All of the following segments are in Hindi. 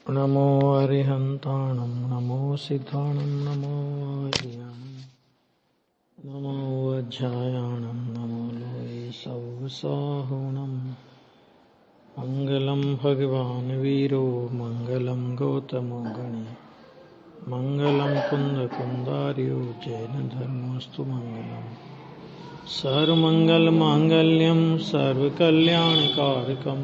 नमो अरिहन्ताणं नमो सिद्धाणं नमो आर्याणं नमो अध्यायाणं नमो लोये सौसाहुणं मङ्गलं भगवान् वीरो मङ्गलं गौतमो गणे मङ्गलं कुन्दकुन्दार्यो जैनधर्मोऽस्तु मङ्गलम् सर्वमङ्गलमाङ्गल्यं सर्वकल्याणकारकं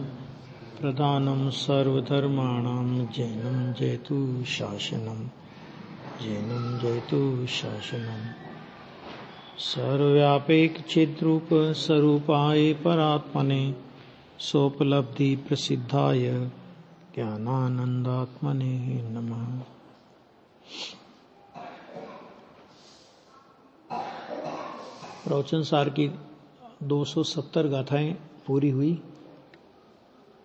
प्रधानं सर्वधर्माणां जैनं जयतु शासनं जैनं जयतु शासनं सर्वव्यापक चिद्रूप स्वरूपाय परात्मने सोपलब्धि प्रसिद्धाय ज्ञानानंदात्मने नमः। प्रवचन सार की 270 गाथाएं पूरी हुई।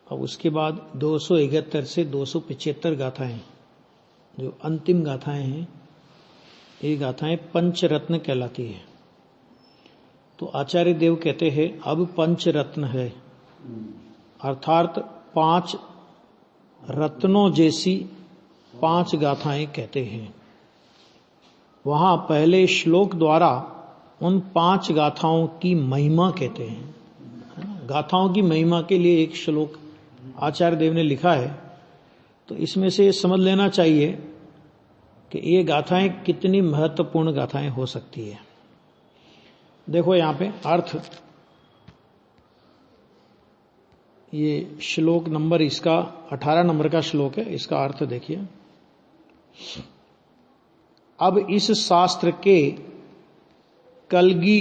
अब उसके बाद 271 से 275 गाथाएं जो अंतिम गाथाएं हैं, ये गाथाएं पंचरत्न कहलाती है। तो आचार्य देव कहते हैं अब पंचरत्न है, अर्थात 5 रत्नों जैसी 5 गाथाएं कहते हैं। वहां पहले श्लोक द्वारा उन 5 गाथाओं की महिमा कहते हैं। गाथाओं की महिमा के लिए एक श्लोक आचार्य देव ने लिखा है, तो इसमें से समझ लेना चाहिए कि ये गाथाएं कितनी महत्वपूर्ण गाथाएं हो सकती है। देखो यहां पे अर्थ, ये श्लोक नंबर इसका 18 नंबर का श्लोक है, इसका अर्थ देखिए। अब इस शास्त्र के कलगी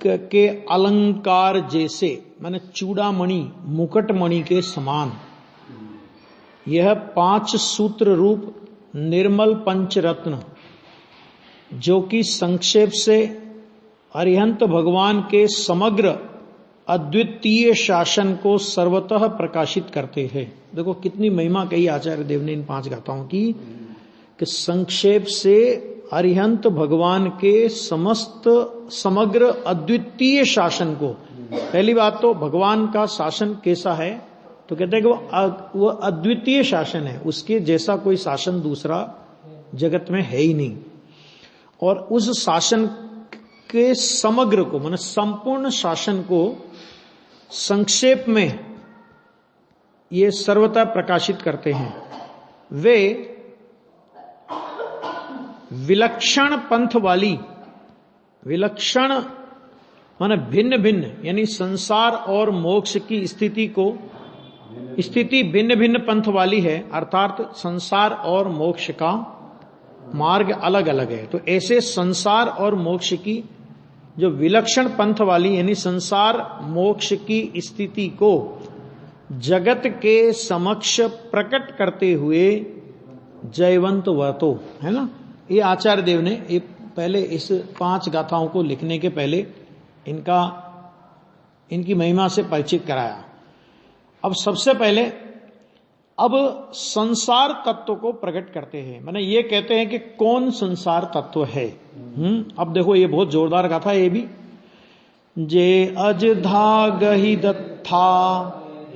के अलंकार जैसे, माने चूड़ामणि मुकुटमणि के समान, यह 5 सूत्र रूप निर्मल पंचरत्न, जो कि संक्षेप से अरिहंत भगवान के समग्र अद्वितीय शासन को सर्वतः प्रकाशित करते हैं। देखो कितनी महिमा कही आचार्य देव ने इन 5 गाथाओं की, कि संक्षेप से अरिहंत भगवान के समग्र अद्वितीय शासन को। पहली बात तो भगवान का शासन कैसा है, तो कहते हैं कि वो अद्वितीय शासन है, उसके जैसा कोई शासन दूसरा जगत में है ही नहीं। और उस शासन के समग्र को, माने संपूर्ण शासन को संक्षेप में ये सर्वथा प्रकाशित करते हैं। वे विलक्षण पंथ वाली, विलक्षण माने भिन्न भिन्न, यानी संसार और मोक्ष की स्थिति भिन्न भिन्न पंथ वाली है, अर्थात संसार और मोक्ष का मार्ग अलग अलग है। तो ऐसे संसार और मोक्ष की जो विलक्षण पंथ वाली, यानी संसार मोक्ष की स्थिति को जगत के समक्ष प्रकट करते हुए जयवंत वर्तो, है ना, ये आचार्य देव ने ये पहले इस 5 गाथाओं को लिखने के पहले इनकी महिमा से परिचित कराया। अब सबसे पहले अब संसार तत्व को प्रकट करते हैं, माने ये कहते हैं कि कौन संसार तत्व है। अब देखो ये बहुत जोरदार गाथा है ये भी। जे अज धागहि दत्था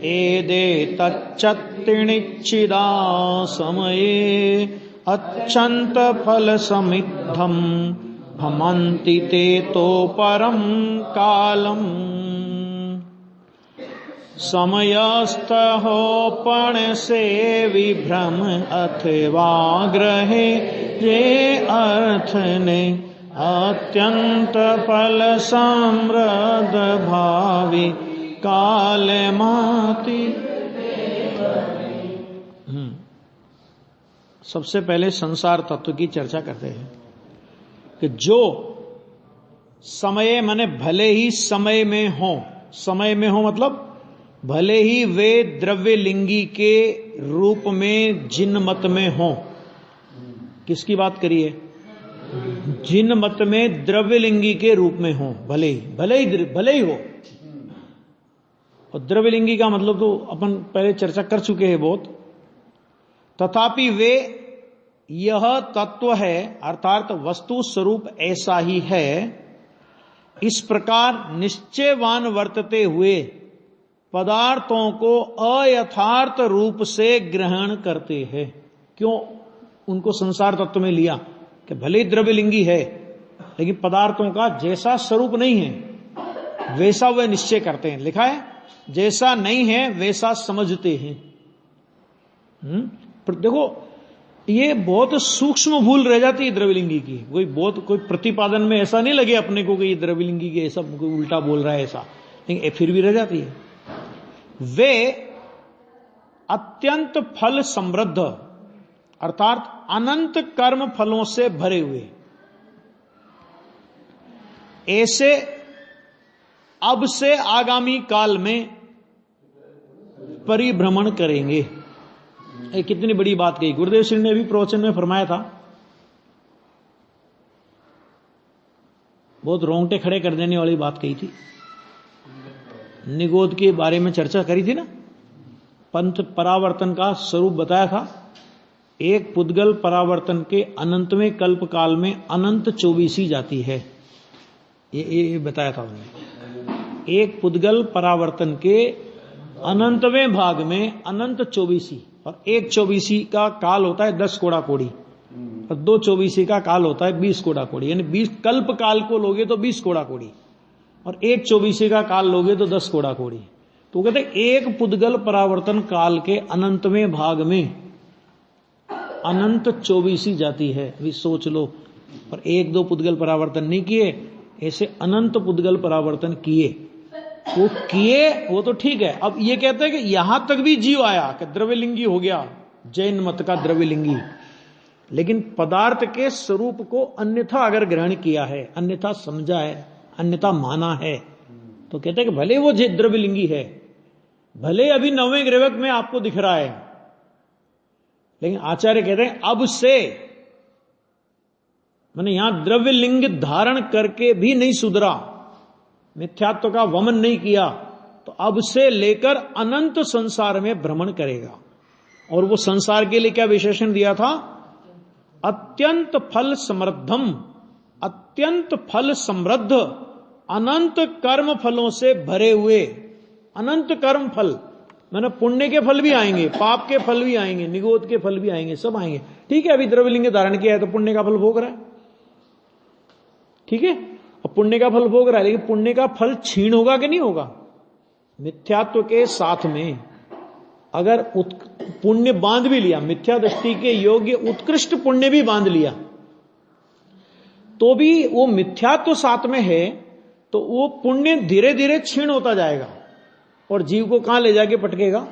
एदे तच्चत्तिनिच्चिदा समये अच्छन्त फल समिद्धम भमन्ति ते तो परम कालम समयस्थहोपण से विभ्रम अथवा ग्रहे ये अर्थ ने अत्यंत फल समृद्ध भावी काल माति। सबसे पहले संसार तत्व की चर्चा करते हैं कि जो समय, माने भले ही समय में हो मतलब भले ही वे द्रव्य लिंगी के रूप में जिन मत में हो। किसकी बात करिए? जिन मत में द्रव्य लिंगी के रूप में हो, भले ही हो। और द्रव्य लिंगी का मतलब तो अपन पहले चर्चा कर चुके हैं बहुत। तथापि वे यह तत्व है, अर्थात वस्तु स्वरूप ऐसा ही है, इस प्रकार निश्चयवान वर्तते हुए पदार्थों को अयथार्थ रूप से ग्रहण करते हैं। क्यों उनको संसार तत्व में लिया? कि भले ही द्रव्यलिंगी है लेकिन पदार्थों का जैसा स्वरूप नहीं है वैसा वे निश्चय करते हैं। लिखा है जैसा नहीं है वैसा समझते हैं। पर देखो ये बहुत सूक्ष्म भूल रह जाती है द्रव्यलिंगी की। कोई प्रतिपादन में ऐसा नहीं लगे अपने को कि ये द्रव्यलिंगी के ऐसा कोई उल्टा बोल रहा है ऐसा, लेकिन फिर भी रह जाती है। वे अत्यंत फल समृद्ध अर्थात अनंत कर्म फलों से भरे हुए ऐसे अब से आगामी काल में परिभ्रमण करेंगे। एक कितनी बड़ी बात कही गुरुदेव श्री ने भी प्रवचन में फरमाया था। बहुत रोंगटे खड़े कर देने वाली बात कही थी। निगोद के बारे में चर्चा करी थी ना। पंथ परावर्तन का स्वरूप बताया था। एक पुद्गल परावर्तन के अनंतवें कल्प काल में अनंत 24 जाती है। ये बताया था उन्होंने। एक पुद्गल परावर्तन के अनंतवें भाग में अनंत 24 और एक 24 का काल होता है 10 कोड़ा कोड़ी और 2 24 का काल होता है 20 कोड़ा कोड़ी। यानी 20 कल्प काल को लोगे तो 20 कोड़ा कोड़ी और एक 24 का काल लोगे तो 10 कोड़ा कोड़ी। तो कहते एक पुद्गल परावर्तन काल के अनंतवें भाग में अनंत 24 जाती है। अभी सोच लो। और 1-2 पुद्गल परावर्तन नहीं किए, ऐसे अनंत पुद्गल परावर्तन किए। वो तो ठीक है। अब ये कहते हैं कि यहां तक भी जीव आया कि द्रव्यलिंगी हो गया, जैन मत का द्रव्यलिंगी। लेकिन पदार्थ के स्वरूप को अन्यथा अगर ग्रहण किया है, अन्यथा समझा है, अन्यथा माना है, तो कहते हैं कि भले वो द्रव्यलिंगी है, भले अभी 9वें ग्रहवक में आपको दिख रहा है, लेकिन आचार्य कहते हैं अब से, मैंने यहां द्रव्यलिंग धारण करके भी नहीं सुधरा, मिथ्यात्व का वमन नहीं किया, तो अब से लेकर अनंत संसार में भ्रमण करेगा। और वो संसार के लिए क्या विशेषण दिया था? अत्यंत फल समृद्धम, अत्यंत फल समृद्ध, अनंत कर्म फलों से भरे हुए। अनंत कर्म फल मैंने पुण्य के फल भी आएंगे, पाप के फल भी आएंगे, निगोद के फल भी आएंगे, सब आएंगे। ठीक है, अभी द्रव्यलिंग धारण किया है तो पुण्य का फल भोग रहा है। ठीक है, अब पुण्य का फल भोग रहा है, लेकिन पुण्य का फल क्षीण होगा कि नहीं होगा? मिथ्यात्व के साथ में अगर पुण्य बांध भी लिया, मिथ्या दृष्टि के योग्य उत्कृष्ट पुण्य भी बांध लिया, तो भी वो मिथ्यात्व साथ में है, तो वो पुण्य धीरे धीरे क्षीण होता जाएगा और जीव को कहां ले जाके पटकेगा?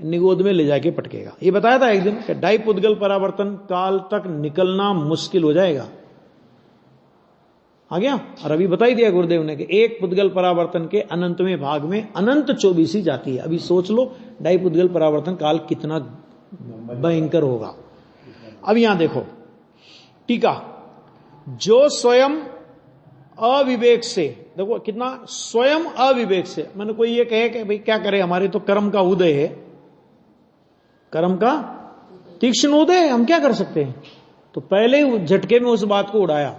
निगोद में ले जाके पटकेगा। ये बताया था एक दिन कि 2.5 पुद्गल परावर्तन काल तक निकलना मुश्किल हो जाएगा। आ गया। और अभी बता ही दिया गुरुदेव ने कि एक पुद्गल परावर्तन के अनंतवें भाग में अनंत 24 जाती है। अभी सोच लो 2.5 पुद्गल परावर्तन काल कितना भयंकर होगा। अब यहां देखो टीका, जो स्वयं अविवेक से, देखो कितना स्वयं अविवेक से, मैंने कोई ये कहे कि भाई क्या करे, हमारे तो कर्म का उदय है, कर्म का तीक्ष्ण उदय है, हम क्या कर सकते हैं? तो पहले ही झटके में उस बात को उड़ाया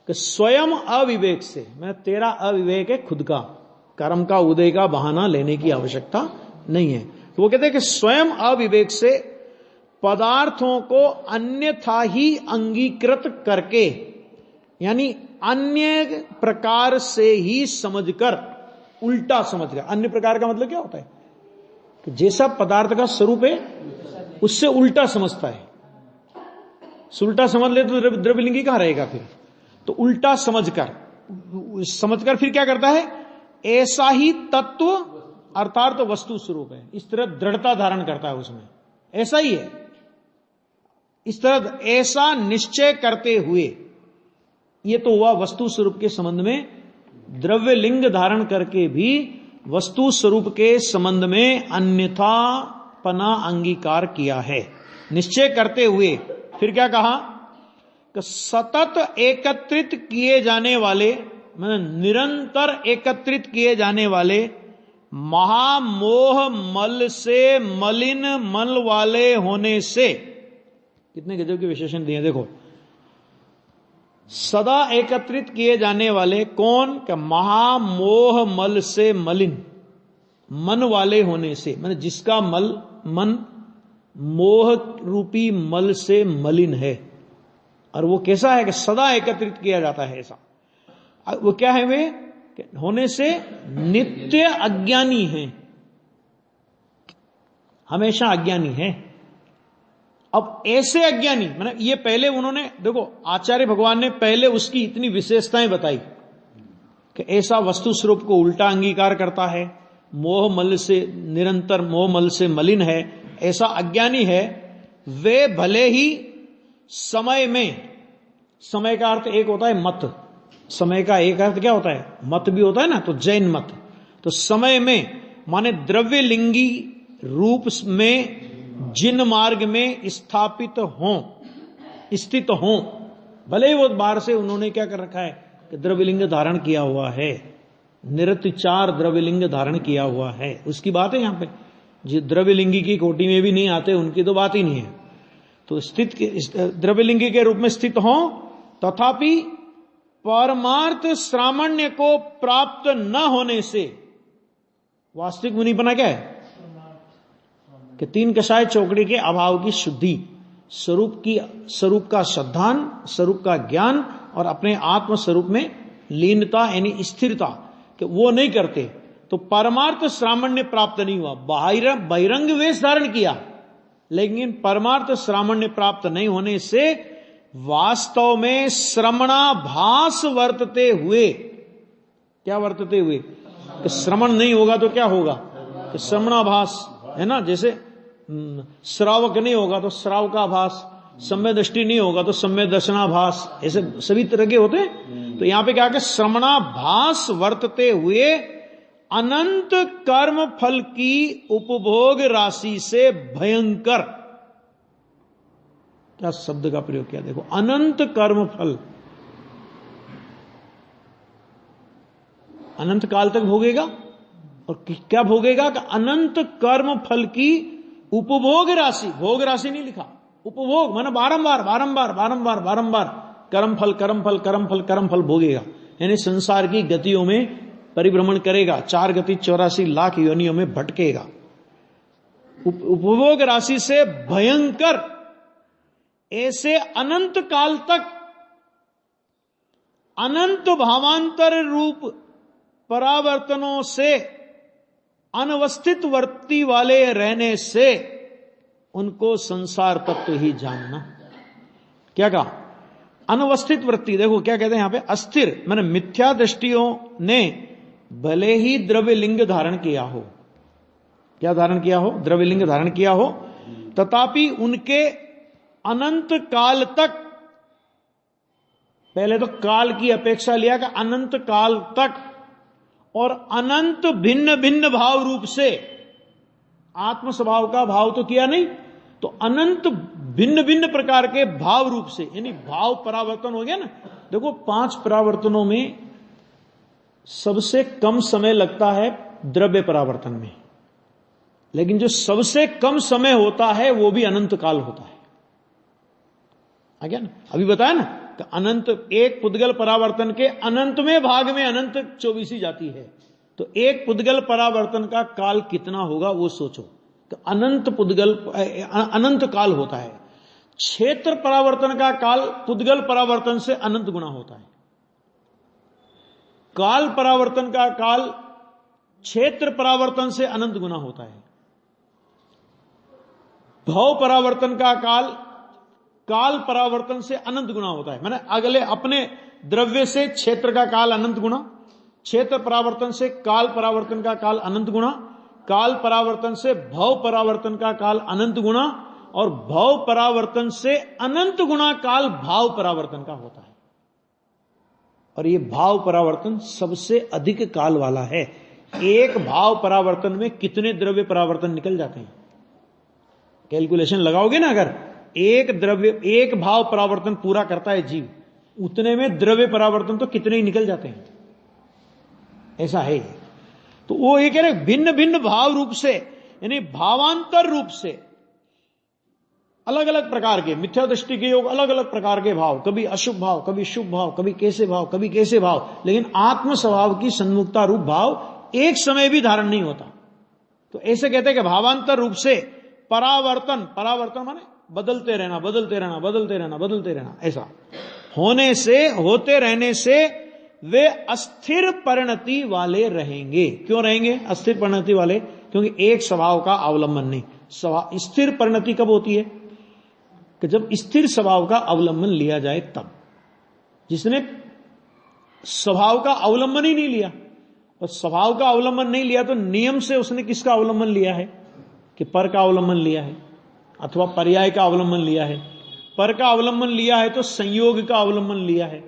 कि स्वयं अविवेक से, मैं तेरा अविवेक है खुद का, कर्म का उदय का बहाना लेने की आवश्यकता नहीं है। तो वो कहते हैं कि स्वयं अविवेक से पदार्थों को अन्यथा ही अंगीकृत करके, यानी अन्य प्रकार से ही समझकर, उल्टा समझकर। अन्य प्रकार का मतलब क्या होता है? कि जैसा पदार्थ का स्वरूप है उससे उल्टा समझता है। उल्टा समझ ले तो द्रव्यलिंगी कहां रहेगा फिर? तो उल्टा समझकर फिर क्या करता है? ऐसा ही तत्व अर्थात तो वस्तु स्वरूप है, इस तरह दृढ़ता धारण करता है उसमें, ऐसा ही है, इस तरह ऐसा निश्चय करते हुए। ये तो हुआ वस्तु स्वरूप के संबंध में। द्रव्य लिंग धारण करके भी वस्तु स्वरूप के संबंध में अन्यथा पना अंगीकार किया है, निश्चय करते हुए। फिर क्या कहा कि सतत एकत्रित किए जाने वाले, मतलब निरंतर एकत्रित किए जाने वाले महामोह मल से मलिन मल वाले होने से, कितने गजब के विशेषण दिए देखो। सदा एकत्रित किए जाने वाले कौन? कि महामोह मल से मलिन। मन वाले होने से, मतलब जिसका मन मोह रूपी मल से मलिन है, और वो कैसा है कि सदा एकत्रित किया जाता है, ऐसा वो क्या है, वे होने से नित्य अज्ञानी है, हमेशा अज्ञानी है। अब ऐसे अज्ञानी, मतलब ये पहले उन्होंने देखो, आचार्य भगवान ने पहले उसकी इतनी विशेषताएं बताई कि ऐसा वस्तु स्वरूप को उल्टा अंगीकार करता है, मोह मल से निरंतर मोह मल से मलिन है, ऐसा अज्ञानी है। वे भले ही समय में, समय का अर्थ एक होता है मत, समय का एक अर्थ क्या होता है, मत भी होता है ना, तो जैन मत, तो समय में माने द्रव्य लिंगी रूप में जिन मार्ग में स्थापित हों, स्थित हों, भले ही वो बाहर से उन्होंने क्या कर रखा है कि द्रव्यलिंग धारण किया हुआ है, निरतिचार द्रव्यलिंग धारण किया हुआ है, उसकी बात है यहां पे। जो द्रव्यलिंगी की कोटि में भी नहीं आते उनकी तो बात ही नहीं है। तो स्थित द्रव्यलिंगी के रूप में स्थित हों, तथापि परमार्थ श्रामण्य को प्राप्त न होने से वास्तविक मुनिपना क्या है कि तीन कषाय चौकड़ी के अभाव की शुद्धि, स्वरूप का श्रद्धान, स्वरूप का ज्ञान और अपने आत्म स्वरूप में लीनता यानी स्थिरता, कि वो नहीं करते तो परमार्थ श्रामण्य प्राप्त नहीं हुआ। बहिरंग वेश धारण किया, लेकिन परमार्थ श्रामण्य प्राप्त नहीं होने से वास्तव में श्रमणाभास वर्तते हुए, क्या वर्तते हुए, कि श्रमण नहीं होगा तो क्या होगा, कि श्रमणाभास है ना, जैसे श्रावक नहीं होगा तो श्राव का आभास, सम्य दृष्टि नहीं होगा तो सम्य दर्शनाभास, ऐसे सभी तरह के होते हैं। तो यहां पे क्या है, श्रमणाभास वर्तते हुए अनंत कर्म फल की उपभोग राशि से भयंकर, क्या शब्द का प्रयोग किया देखो, अनंत कर्म फल, अनंत काल तक भोगेगा, और क्या भोगेगा कि अनंत कर्म फल की उपभोग राशि, भोग राशि नहीं लिखा, उपभोग माना बारंबार बारंबार बारंबार बारंबार कर्म फल कर्म फल कर्म फल कर्म फल भोगेगा, यानी संसार की गतियों में परिभ्रमण करेगा, 4 गति 84 लाख योनियों में भटकेगा, उपभोग राशि से भयंकर, ऐसे अनंत काल तक अनंत भावांतर रूप परावर्तनों से अनवस्थित वर्ती वाले रहने से उनको संसार तत्व ही जानना। क्या कहा, अनवस्थित वृत्ति, देखो क्या कहते हैं यहां पे, अस्थिर माने मिथ्या दृष्टियों ने भले ही द्रव्यलिंग धारण किया हो, क्या धारण किया हो, द्रव्यलिंग धारण किया हो, तथापि उनके अनंत काल तक, पहले तो काल की अपेक्षा लिया कि अनंत काल तक, और अनंत भिन्न भिन्न भाव रूप से, आत्म स्वभाव का भाव तो किया नहीं, तो अनंत भिन्न भिन्न प्रकार के भाव रूप से, यानी भाव परावर्तन हो गया ना। देखो 5 परावर्तनों में सबसे कम समय लगता है द्रव्य परावर्तन में, लेकिन जो सबसे कम समय होता है वो भी अनंत काल होता है। आ गया ना, अभी बताया ना, अनंत एक पुद्गल परावर्तन के अनंत में भाग में अनंत 24 जाती है, तो एक पुद्गल परावर्तन का काल कितना होगा वो सोचो, तो अनंत पुद्गल अनंत काल होता है। क्षेत्र परावर्तन का काल पुद्गल परावर्तन से अनंत गुना होता है, काल परावर्तन का काल क्षेत्र परावर्तन से अनंत गुना होता है, भाव परावर्तन का काल काल परावर्तन से अनंत गुना होता है। मैंने अगले अपने द्रव्य से क्षेत्र का काल अनंत गुना, क्षेत्र परावर्तन से काल परावर्तन का काल अनंत गुना, काल परावर्तन से भव परावर्तन का काल अनंत गुना, और भव परावर्तन से अनंत गुना काल भाव परावर्तन का होता है। और ये भाव परावर्तन सबसे अधिक काल वाला है। एक भाव परावर्तन में कितने द्रव्य परावर्तन निकल जाते हैं, कैलकुलेशन लगाओगे ना, अगर एक भाव परावर्तन पूरा करता है जीव, उतने में द्रव्य परावर्तन तो कितने ही निकल जाते हैं, ऐसा है। तो वो ये कह रहे भिन्न भिन्न भाव रूप से, यानी भावांतर रूप से, अलग अलग प्रकार के मिथ्या दृष्टि के योग, अलग अलग प्रकार के भाव, कभी अशुभ भाव, कभी शुभ भाव, कभी कैसे भाव, कभी कैसे भाव, लेकिन आत्म स्वभाव की सन्मुखता रूप भाव एक समय भी धारण नहीं होता। तो ऐसे कहते हैं कि भावांतर रूप से परावर्तन, परावर्तन माने बदलते रहना, बदलते रहना, बदलते रहना, बदलते रहना, ऐसा होने से, होते रहने से वे अस्थिर परिणति वाले रहेंगे। क्यों रहेंगे अस्थिर परिणति वाले? क्योंकि एक स्वभाव का अवलंबन नहीं। स्वभाव स्थिर परिणति कब होती है? कि जब स्थिर स्वभाव का अवलंबन लिया जाए तब। जिसने स्वभाव का अवलंबन ही नहीं लिया, और स्वभाव का अवलंबन नहीं लिया तो नियम से उसने किसका अवलंबन लिया है? कि पर का अवलंबन लिया है अथवा पर्याय का अवलंबन लिया है। पर का अवलंबन लिया है तो संयोग का अवलंबन लिया है,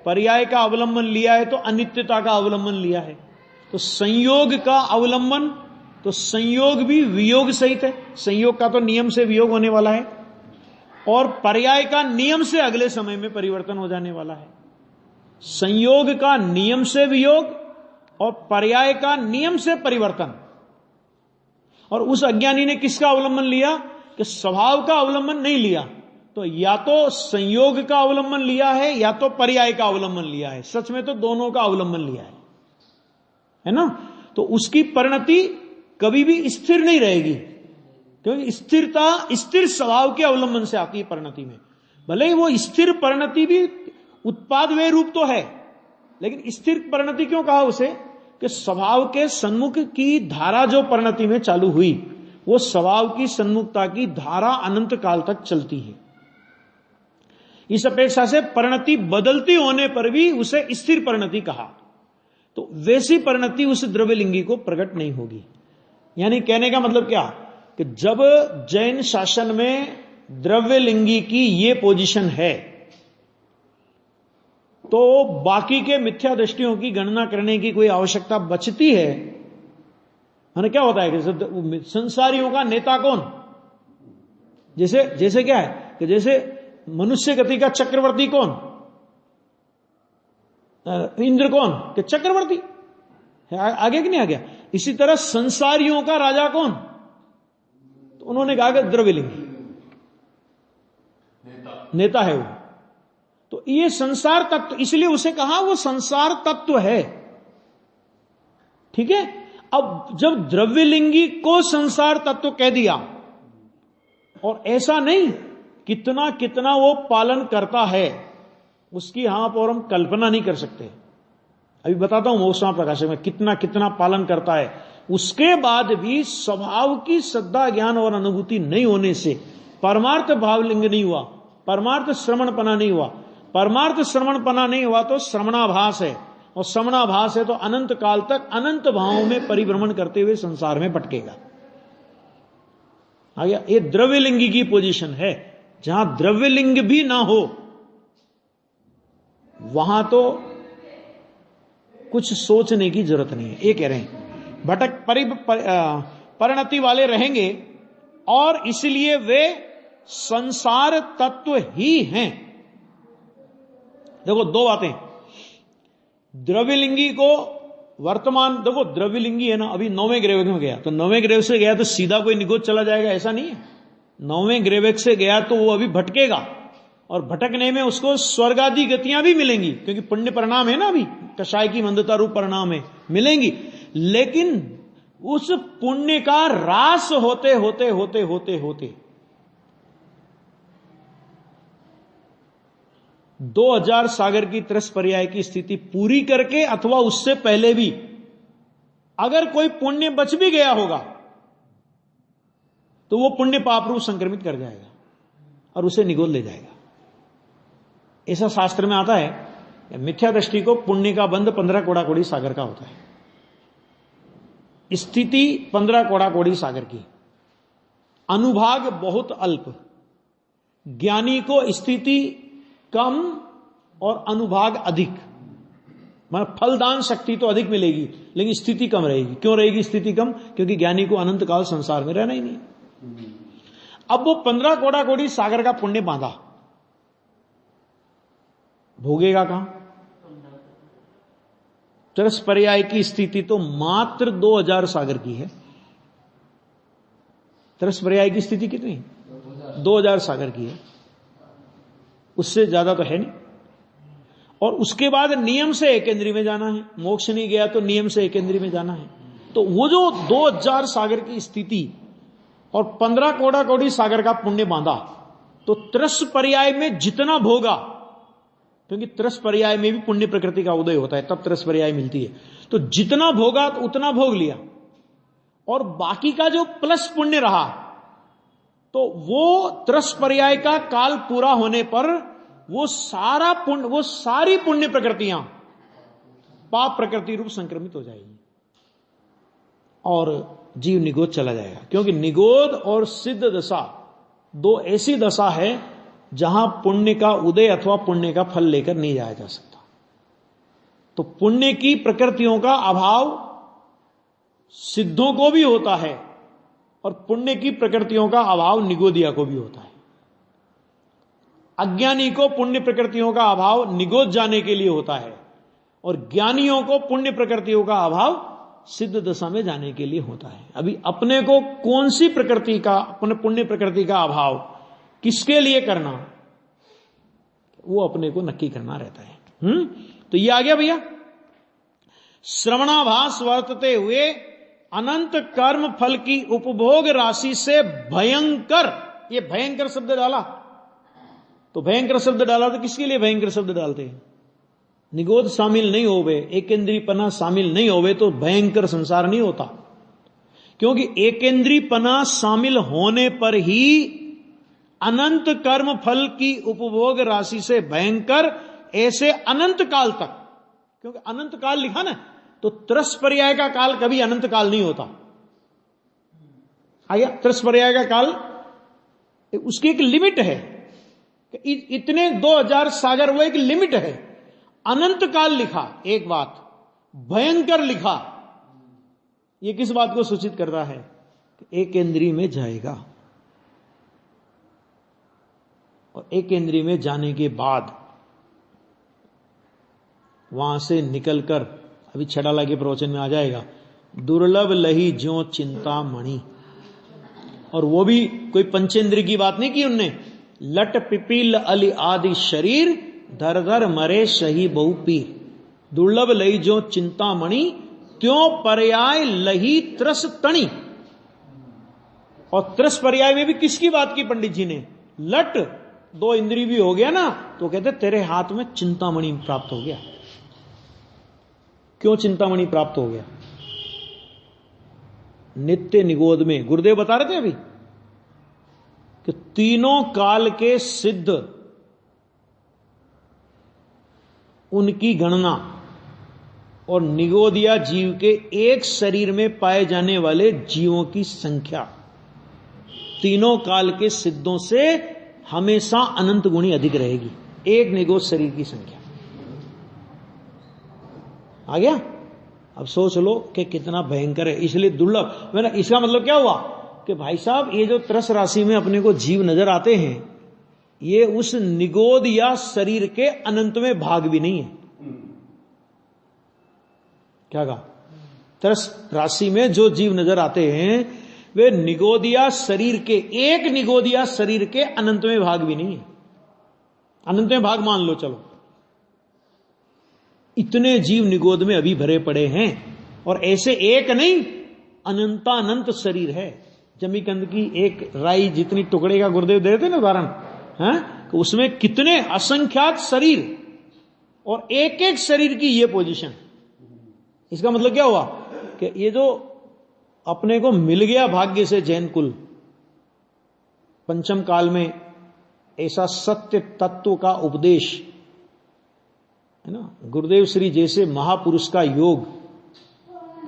पर्याय का अवलंबन लिया है तो अनित्यता का अवलंबन लिया है। तो संयोग का अवलंबन, तो संयोग भी वियोग सहित है, संयोग का तो नियम से वियोग होने वाला है, और पर्याय का नियम से अगले समय में परिवर्तन हो जाने वाला है। संयोग का नियम से वियोग और पर्याय का नियम से परिवर्तन। और उस अज्ञानी ने किसका अवलंबन लिया? कि स्वभाव का अवलंबन नहीं लिया, तो या तो संयोग का अवलंबन लिया है या तो पर्याय का अवलंबन लिया है। सच में तो दोनों का अवलंबन लिया है ना? तो उसकी परिणति कभी भी स्थिर नहीं रहेगी, क्योंकि स्थिरता स्थिर स्वभाव के अवलंबन से आती है परिणति में। भले ही वो स्थिर परिणति भी उत्पाद वे रूप तो है, लेकिन स्थिर परिणति क्यों कहा उसे? कि स्वभाव के सन्मुख की धारा जो परिणति में चालू हुई, वो स्वभाव की सन्मुखता की धारा अनंत काल तक चलती है। इस अपेक्षा से परिणति बदलती होने पर भी उसे स्थिर परिणति कहा। तो वैसी परिणति उस द्रव्यलिंगी को प्रकट नहीं होगी। यानी कहने का मतलब क्या? कि जब जैन शासन में द्रव्यलिंगी की ये पोजीशन है, तो बाकी के मिथ्या दृष्टियों की गणना करने की कोई आवश्यकता बचती है? माने क्या होता है कि संसारियों का नेता कौन? जैसे क्या है कि जैसे मनुष्य गति का चक्रवर्ती कौन? इंद्र कौन? कि चक्रवर्ती है, आगे कि नहीं आ गया? इसी तरह संसारियों का राजा कौन? तो उन्होंने कहा कि द्रव्यलिंगी नेता है वो। तो ये संसार तत्व, इसलिए उसे कहा वो संसार तत्व है। ठीक है। अब जब द्रव्यलिंगी को संसार तत्व कह दिया, और ऐसा नहीं कितना कितना वो पालन करता है, उसकी यहां पर हम कल्पना नहीं कर सकते। अभी बताता हूं मोक्षमा प्रकाशक में कितना कितना पालन करता है। उसके बाद भी स्वभाव की श्रद्धा ज्ञान और अनुभूति नहीं होने से परमार्थ भावलिंग नहीं हुआ, परमार्थ श्रवणपना नहीं हुआ। परमार्थ श्रवणपना नहीं हुआ तो श्रवणाभास है, और श्रवणाभास है तो अनंत काल तक अनंत भावों में परिभ्रमण करते हुए संसार में भटकेगा। आ गया? ये द्रव्यलिंगी की पोजीशन है। जहां द्रव्यलिंग भी ना हो वहां तो कुछ सोचने की जरूरत नहीं है। ये कह रहे हैं भटक परिणति वाले रहेंगे, और इसलिए वे संसार तत्व ही हैं। देखो दो बातें, द्रव्यलिंगी को वर्तमान, देखो द्रव्यलिंगी है ना, अभी 9वें ग्रेविक में गया, तो 9वें ग्रेविक से गया तो सीधा कोई निगोद चला जाएगा ऐसा नहीं है। 9वें ग्रेविक से गया तो वो अभी भटकेगा, और भटकने में उसको स्वर्ग आदि गतियां भी मिलेंगी, क्योंकि पुण्य परिणाम है ना, अभी कषाय की मंदता रूप परिणाम है, मिलेंगी। लेकिन उस पुण्य का रास होते होते होते होते होते 2000 सागर की त्रस पर्याय की स्थिति पूरी करके, अथवा उससे पहले भी अगर कोई पुण्य बच भी गया होगा तो वो पुण्य पाप रूप संक्रमित कर जाएगा और उसे निगोद ले जाएगा। ऐसा शास्त्र में आता है। मिथ्या दृष्टि को पुण्य का बंध 15 कोड़ा कोड़ी सागर का होता है, स्थिति 15 कोड़ा कोड़ी सागर की, अनुभाग बहुत अल्प। ज्ञानी को स्थिति कम और अनुभाग अधिक, मतलब फलदान शक्ति तो अधिक मिलेगी लेकिन स्थिति कम रहेगी। क्यों रहेगी स्थिति कम? क्योंकि ज्ञानी को अनंत काल संसार में रहना ही नहीं। अब वो 15 कोड़ा कोड़ी सागर का पुण्य बांधा, भोगेगा कहां? त्रस पर्याय की स्थिति तो मात्र 2000 सागर की है। त्रस पर्याय की स्थिति कितनी? 2000 सागर की है, उससे ज्यादा तो है नहीं। और उसके बाद नियम से एक इंद्रिय में जाना है। मोक्ष नहीं गया तो नियम से एक इंद्रिय में जाना है। तो वो जो 2000 सागर की स्थिति और 15 कोड़ा कोड़ी सागर का पुण्य बांधा, तो त्रस पर्याय में जितना भोगा, क्योंकि त्रस पर्याय में भी पुण्य प्रकृति का उदय होता है, तब त्रस पर्याय मिलती है, तो जितना भोगा तो उतना भोग लिया, और बाकी का जो प्लस पुण्य रहा, तो वो त्रस पर्याय का काल पूरा होने पर वो सारा पुण्य, वो सारी पुण्य प्रकृतियां पाप प्रकृति रूप संक्रमित हो जाएगी और जीव निगोद चला जाएगा। क्योंकि निगोद और सिद्ध दशा दो ऐसी दशा है जहां पुण्य का उदय अथवा पुण्य का फल लेकर नहीं जाया जा सकता। तो पुण्य की प्रकृतियों का अभाव सिद्धों को भी होता है और पुण्य की प्रकृतियों का अभाव निगोदिया को भी होता है। अज्ञानी को पुण्य प्रकृतियों का अभाव निगोद जाने के लिए होता है और ज्ञानियों को पुण्य प्रकृतियों का अभाव सिद्ध दशा में जाने के लिए होता है। अभी अपने को कौन सी प्रकृति का, अपने पुण्य प्रकृति का अभाव किसके लिए करना, वो अपने को नक्की करना रहता है। तो ये आ गया भैया। श्रवणाभास वर्तते हुए अनंत कर्म फल की उपभोग राशि से भयंकर, ये भयंकर शब्द डाला, तो भयंकर शब्द डाला तो किसके लिए भयंकर शब्द डालते हैं? निगोद शामिल नहीं होवे, एकेंद्रीपना शामिल नहीं होवे तो भयंकर संसार नहीं होता। क्योंकि एकेंद्रीपना शामिल होने पर ही अनंत कर्म फल की उपभोग राशि से भयंकर, ऐसे अनंत काल तक, क्योंकि अनंत काल लिखा ना, तो त्रस पर्याय का काल कभी अनंत काल नहीं होता। आया, त्रस पर्याय का काल उसकी एक लिमिट है, इतने 2000 सागर, वो एक लिमिट है। अनंत काल लिखा एक बात, भयंकर लिखा, यह किस बात को सूचित कर रहा है? एक इंद्रिय में जाएगा और एक इंद्रिय में जाने के बाद वहां से निकलकर, अभी छड़ाला के प्रवचन में आ जाएगा, दुर्लभ लही ज्यों चिंता मणि, और वो भी कोई पंचेंद्रिय की बात नहीं की उनने, लट पिपील अली आदि शरीर धर धर मरे सही बहु पीर, दुर्लभ लही जो चिंतामणि त्यों पर्याय लही त्रस तणी। और त्रस पर्याय में भी किसकी बात की पंडित जी ने? लट, दो इंद्रिय भी हो गया ना, तो कहते तेरे हाथ में चिंतामणि प्राप्त हो गया। क्यों चिंतामणि प्राप्त हो गया? नित्य निगोद में गुरुदेव बता रहे थे अभी कि तीनों काल के सिद्ध, उनकी गणना और निगोदिया जीव के एक शरीर में पाए जाने वाले जीवों की संख्या तीनों काल के सिद्धों से हमेशा अनंत गुणी अधिक रहेगी, एक निगोद शरीर की संख्या। आ गया? अब सोच लो कि कितना भयंकर है, इसलिए दुर्लभ। मैंने इसका मतलब क्या हुआ कि भाई साहब ये जो त्रस राशि में अपने को जीव नजर आते हैं, ये उस निगोद या शरीर के अनंत में भाग भी नहीं है। क्या कहा? त्रस राशि में जो जीव नजर आते हैं वे निगोदिया शरीर के, एक निगोदिया शरीर के अनंत में भाग भी नहीं है। अनंत में भाग मान लो, चलो इतने जीव निगोद में अभी भरे पड़े हैं, और ऐसे एक नहीं अनंतानंत शरीर है। जमीकंद की एक राई जितनी टुकड़े का गुरुदेव दे देते ना उदाहरण, तो उसमें कितने असंख्यात शरीर, और एक एक शरीर की ये पोजीशन। इसका मतलब क्या हुआ कि ये जो अपने को मिल गया भाग्य से जैन कुल, पंचम काल में ऐसा सत्य तत्व का उपदेश है ना, गुरुदेव श्री जैसे महापुरुष का योग,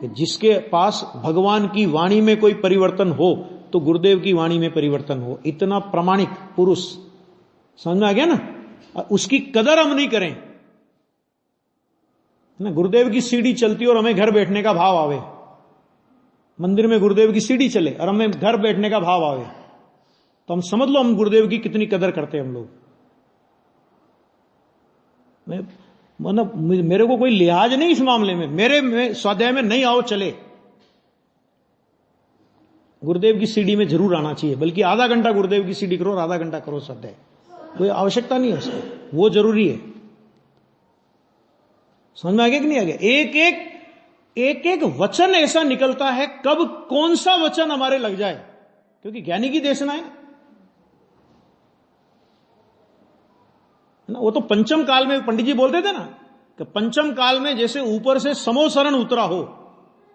कि जिसके पास भगवान की वाणी में कोई परिवर्तन हो तो गुरुदेव की वाणी में परिवर्तन हो, इतना प्रामाणिक पुरुष, समझ में आ गया ना। उसकी कदर हम नहीं करें ना, गुरुदेव की सीढ़ी चलती और हमें घर बैठने का भाव आवे, मंदिर में गुरुदेव की सीढ़ी चले और हमें घर बैठने का भाव आवे, तो हम समझ लो हम गुरुदेव की कितनी कदर करते हैं हम लोग। मतलब मेरे को कोई लिहाज नहीं इस मामले में, मेरे स्वाध्याय में नहीं आओ चले, गुरुदेव की सीढ़ी में जरूर आना चाहिए, बल्कि आधा घंटा गुरुदेव की सीढ़ी करो और आधा घंटा करो स्वाध्याय, कोई आवश्यकता नहीं है उसकी, वो जरूरी है। समझ में आ गया कि नहीं आ गया? एक एक एक एक वचन ऐसा निकलता है, कब कौन सा वचन हमारे लग जाए, क्योंकि ज्ञानी की देशना है ना। वो तो पंचम काल में पंडित जी बोलते थे ना कि पंचम काल में जैसे ऊपर से समोसरण उतरा हो।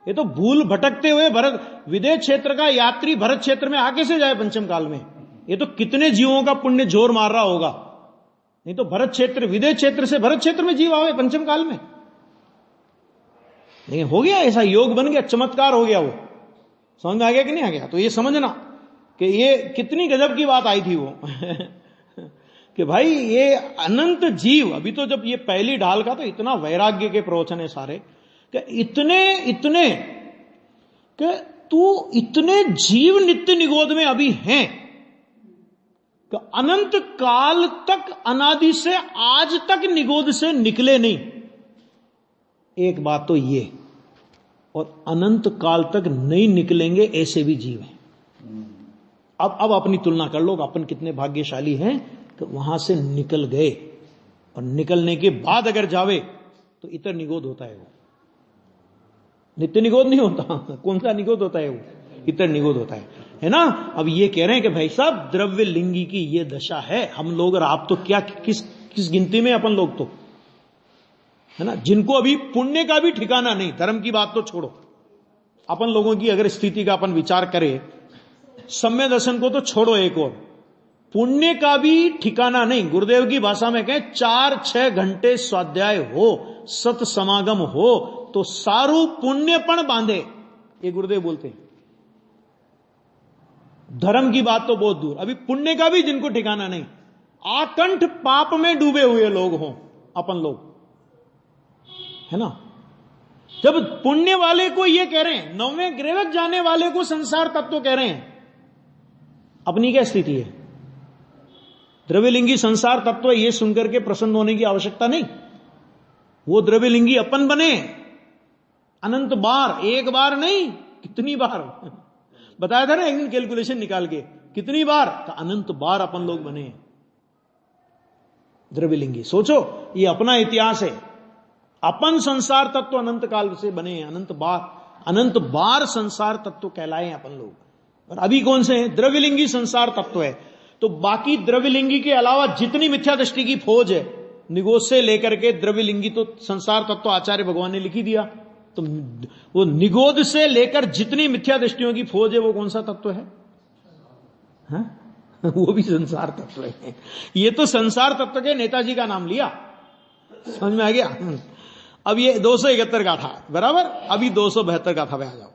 ये तो भूल भटकते हुए भरत विदेश क्षेत्र का यात्री भरत क्षेत्र में आगे से जाए पंचम काल में, ये तो कितने जीवों का पुण्य जोर मार रहा होगा। नहीं तो भरत क्षेत्र, विदेश क्षेत्र से भरत क्षेत्र में जीव आवे पंचम काल में। लेकिन हो गया ऐसा, योग बन गया, चमत्कार हो गया। वो समझ में आ गया कि नहीं आ गया? तो ये समझना कि ये कितनी गजब की बात आई थी वो कि भाई ये अनंत जीव, अभी तो जब ये पहली ढाल का तो इतना वैराग्य के प्रवचन है सारे, कि इतने कि तू इतने जीव नित्य निगोद में अभी हैं कि अनंत काल तक, अनादि से आज तक निगोद से निकले नहीं। एक बात तो ये, और अनंत काल तक नहीं निकलेंगे ऐसे भी जीव हैं। अब अपनी तुलना कर लो, अपन कितने भाग्यशाली हैं तो वहां से निकल गए, और निकलने के बाद अगर जावे तो इतर निगोद होता है वो, नित्य निगोद नहीं होता। कौन सा निगोद होता है वो? इतर निगोद होता है ना। अब ये कह रहे हैं कि भाई साहब द्रव्य लिंगी की ये दशा है, हम लोग और आप तो क्या किस गिनती में अपन लोग तो, है ना, जिनको अभी पुण्य का भी ठिकाना नहीं। धर्म की बात तो छोड़ो, अपन लोगों की अगर स्थिति का अपन विचार करें, सम्य दर्शन को तो छोड़ो, एक और पुण्य का भी ठिकाना नहीं। गुरुदेव की भाषा में कहें 4-6 घंटे स्वाध्याय हो, सत समागम हो तो सारू पुण्यपण बांधे, ये गुरुदेव बोलते हैं। धर्म की बात तो बहुत दूर, अभी पुण्य का भी जिनको ठिकाना नहीं, आकंठ पाप में डूबे हुए लोग हों अपन लोग, है ना। जब पुण्य वाले को ये कह रहे हैं, 9वें ग्रेवक जाने वाले को संसार तत्व कह रहे हैं, अपनी क्या स्थिति है? द्रव्यलिंगी संसार तत्व ये सुनकर के प्रसन्न होने की आवश्यकता नहीं। वो द्रव्यलिंगी अपन बने अनंत बार, एक बार नहीं, कितनी बार बताया था ना एक दिन कैलकुलेशन निकाल के, कितनी बार? तो अनंत बार अपन लोग बने द्रव्यलिंगी। सोचो, ये अपना इतिहास है। अपन संसार तत्व अनंत काल से बने, अनंत बार संसार तत्व कहलाए अपन लोग। और अभी कौन से हैं? द्रव्यलिंगी संसार तत्व है। तो बाकी द्रव्यलिंगी के अलावा जितनी मिथ्या दृष्टि की फौज है, निगोद से लेकर के द्रव्यलिंगी तो संसार तत्व आचार्य भगवान ने लिखी दिया। तो वो निगोद से लेकर जितनी मिथ्या दृष्टियों की फौज है, वो कौन सा तत्व है? वो भी संसार तत्व है। ये तो संसार तत्व के नेताजी का नाम लिया, समझ में आ गया? अब ये 271 का था बराबर, अभी 272 का था। आ जाओ,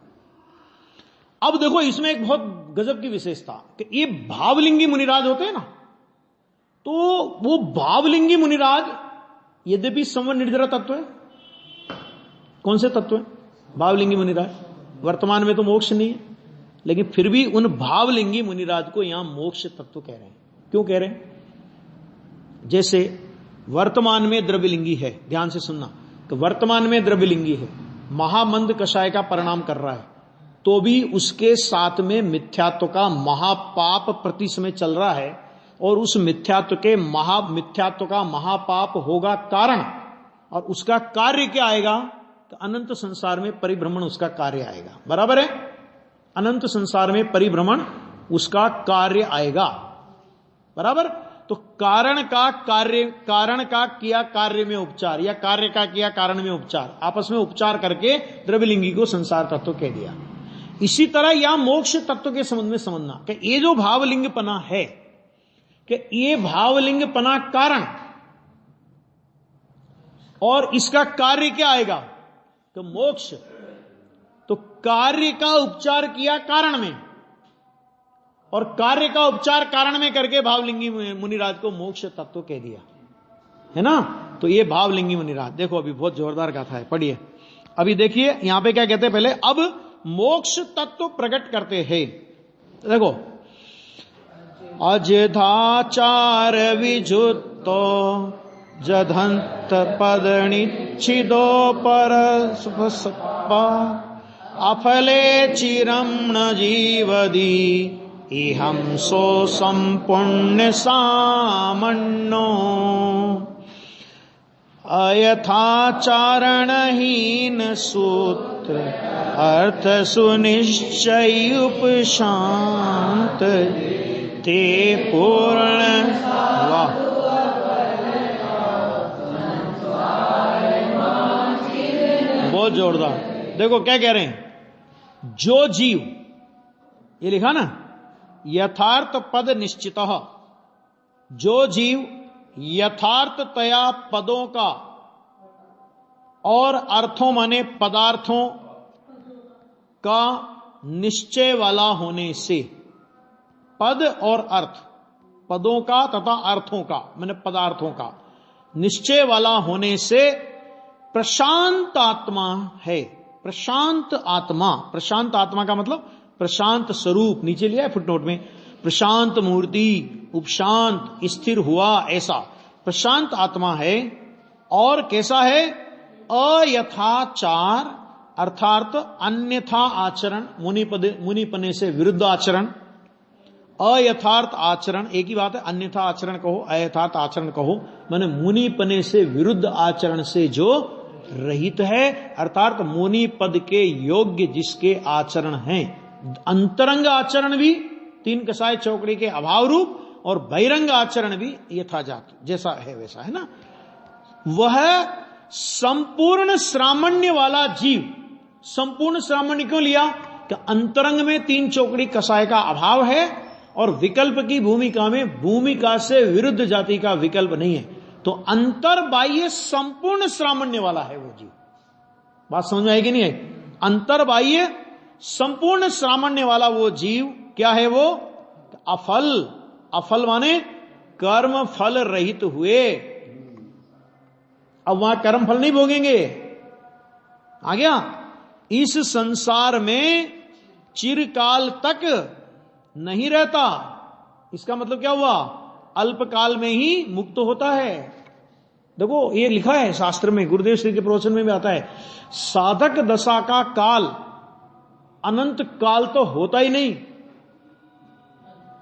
अब देखो इसमें एक बहुत गजब की विशेषता कि ये भावलिंगी मुनिराज होते हैं ना, तो वो भावलिंगी मुनिराज यद्यपि संवर निर्जरा तत्व है। कौन से तत्व है भावलिंगी मुनिराज? वर्तमान में तो मोक्ष नहीं है, लेकिन फिर भी उन भावलिंगी मुनिराज को यहां मोक्ष तत्व कह रहे हैं। क्यों कह रहे हैं? जैसे वर्तमान में द्रव्यलिंगी है, ध्यान से सुनना, कि वर्तमान में द्रव्यलिंगी है, महामंद कषाय का परिणाम कर रहा है, तो भी उसके साथ में मिथ्यात्व का महापाप प्रति समय चल रहा है, और उस मिथ्यात्व का महापाप होगा कारण, और उसका कार्य क्या आएगा? तो अनंत संसार में परिभ्रमण उसका कार्य आएगा। बराबर है? अनंत संसार में परिभ्रमण उसका कार्य आएगा, बराबर। तो कारण का किया कार्य में उपचार, या कार्य का किया कारण में उपचार, आपस में उपचार करके द्रव्यलिंगी को संसार तत्व कह दिया। इसी तरह यहां मोक्ष तत्व के संबंध में समझना कि ये जो भावलिंगपना है, कि ये भावलिंगपना कारण, और इसका कार्य क्या आएगा? तो मोक्ष। तो कार्य का उपचार किया कारण में, और कार्य का उपचार कारण में करके भावलिंगी मुनिराज को मोक्ष तत्व कह दिया, है ना। तो ये भावलिंगी मुनिराज, देखो अभी बहुत जोरदार गाथा है, पढ़िए। अभी देखिए यहां पे क्या कहते हैं, पहले अब मोक्ष तत्व प्रकट करते हैं। देखो, अजधाचार विजुतो जधंत पदनिच्छिदो पर सप्पा अफले चिरम न जीवदी इहं सो संपुण्य सामन्नो अयथाचारणहीन सूत अर्थ सुनिश्चय उपशांत ते पूर्ण। वाह, बहुत जोरदार। देखो क्या कह रहे हैं, जो जीव, ये लिखा ना, यथार्थ पद निश्चितः, जो जीव यथार्थतया पदों का और अर्थों माने पदार्थों का निश्चय वाला होने से, पद और अर्थ, पदों का तथा अर्थों का माने पदार्थों का निश्चय वाला होने से प्रशांत आत्मा है। प्रशांत आत्मा, प्रशांत आत्मा का मतलब प्रशांत स्वरूप, नीचे लिया है फुटनोट में, प्रशांत मूर्ति, उपशांत, स्थिर हुआ, ऐसा प्रशांत आत्मा है। और कैसा है, अयथाचार अर्थात अन्यथा आचरण, मुनिपने से विरुद्ध आचरण, अयथार्थ आचरण, एक ही बात है, अन्यथा आचरण कहो अयथार्थ आचरण कहो, माने मुनिपने से विरुद्ध आचरण से जो रहित है, अर्थात मुनि पद के योग्य जिसके आचरण हैं। अंतरंग आचरण भी तीन कसाय चौकड़ी के अभाव रूप, और बहिरंग आचरण भी यथाजात जैसा है वैसा है ना, वह संपूर्ण श्रामण्य वाला जीव। संपूर्ण श्रामण्य क्यों लिया, कि अंतरंग में तीन चौकड़ी कसाय का अभाव है, और विकल्प की भूमिका में भूमिका से विरुद्ध जाति का विकल्प नहीं है, तो अंतर बाह्य संपूर्ण श्रामण्य वाला है वो जीव। बात समझ में आएगी नहीं है, अंतर बाह्य संपूर्ण श्रामण्य वाला वो जीव क्या है, वो अफल, अफल माने कर्म फल रहित हुए। अब वहां कर्म फल नहीं भोगेंगे, आ गया, इस संसार में चिरकाल तक नहीं रहता। इसका मतलब क्या हुआ, अल्पकाल में ही मुक्त होता है। देखो ये लिखा है शास्त्र में, गुरुदेव श्री के प्रवचन में भी आता है, साधक दशा का काल अनंत काल तो होता ही नहीं,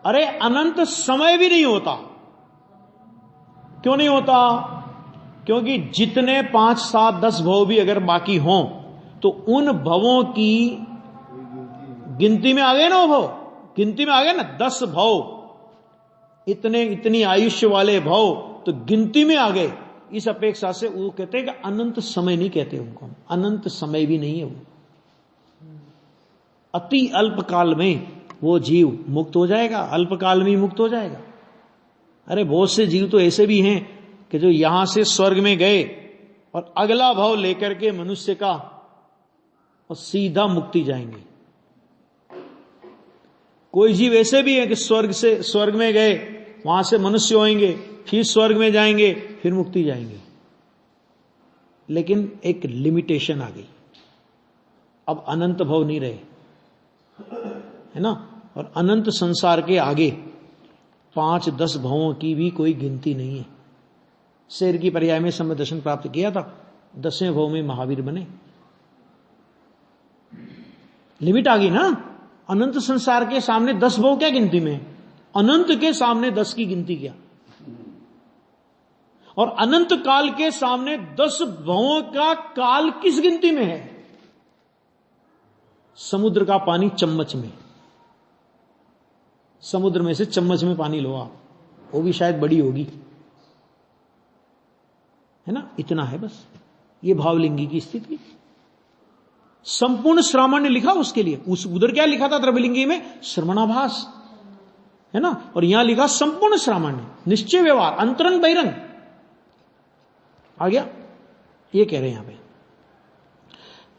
अरे अनंत समय भी नहीं होता। क्यों नहीं होता, क्योंकि जितने 5, 7, 10 भव भी अगर बाकी हों तो उन भवों की गिनती में आ गए ना, वो भव गिनती में आ गए ना, 10 भव, इतने इतनी आयुष्य वाले भव तो गिनती में आ गए। इस अपेक्षा से वो कहते हैं कि अनंत समय नहीं कहते उनको, अनंत समय भी नहीं है वो, अति अल्पकाल में वो जीव मुक्त हो जाएगा, अल्पकाल में ही मुक्त हो जाएगा। अरे बहुत से जीव तो ऐसे भी हैं कि जो यहां से स्वर्ग में गए और अगला भाव लेकर के मनुष्य का और सीधा मुक्ति जाएंगे। कोई जीव ऐसे भी है कि स्वर्ग में गए, वहां से मनुष्य होंगे, फिर स्वर्ग में जाएंगे, फिर मुक्ति जाएंगे। लेकिन एक लिमिटेशन आ गई, अब अनंत भव नहीं रहे, है ना, और अनंत संसार के आगे 5, 10 भवों की भी कोई गिनती नहीं है। शेर की पर्याय में समय दर्शन प्राप्त किया था, 10वें भव में महावीर बने। लिमिट आ गई ना, अनंत संसार के सामने 10 भव क्या गिनती में, अनंत के सामने 10 की गिनती क्या, और अनंत काल के सामने 10 भवों का काल किस गिनती में है। समुद्र का पानी चम्मच में, समुद्र में से चम्मच में पानी लो आप, वो भी शायद बड़ी होगी, है ना, इतना है बस। ये भावलिंगी की स्थिति, संपूर्ण श्रामण्य लिखा उसके लिए, उस उधर क्या लिखा था द्रव्यलिंगी में, श्रवणाभास, है ना, और यहां लिखा संपूर्ण श्रामण्य, निश्चय व्यवहार, अंतरंग बहिरंग। आ गया, ये कह रहे हैं यहां पे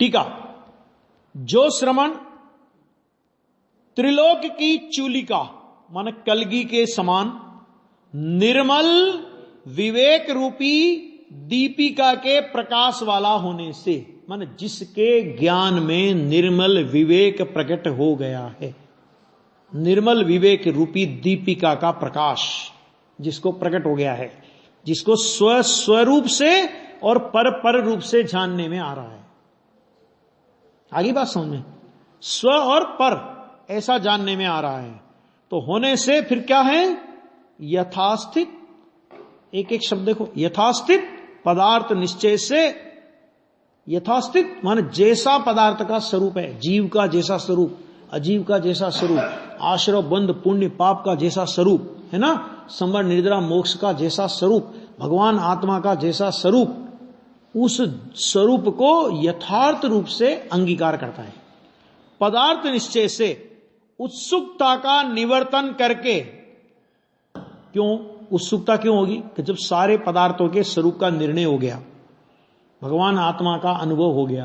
टीका, जो श्रवण त्रिलोक की चूलिका माने कलगी के समान निर्मल विवेक रूपी दीपिका के प्रकाश वाला होने से, माने जिसके ज्ञान में निर्मल विवेक प्रकट हो गया है, निर्मल विवेक रूपी दीपिका का प्रकाश जिसको प्रकट हो गया है, जिसको स्वरूप से और पर रूप से जानने में आ रहा है। आगे बात समझ में, स्व और पर ऐसा जानने में आ रहा है, तो होने से फिर क्या है, यथास्थित, एक एक शब्द देखो, यथास्थित पदार्थ निश्चय से यथास्थित माने जैसा पदार्थ का स्वरूप है, जीव का जैसा स्वरूप, अजीव का जैसा स्वरूप, आश्रव बंध पुण्य पाप का जैसा स्वरूप है ना, संवर निद्रा मोक्ष का जैसा स्वरूप, भगवान आत्मा का जैसा स्वरूप, उस स्वरूप को यथार्थ रूप से अंगीकार करता है। पदार्थ निश्चय से उत्सुकता का निवर्तन करके, क्यों उत्सुकता क्यों होगी कि जब सारे पदार्थों के स्वरूप का निर्णय हो गया, भगवान आत्मा का अनुभव हो गया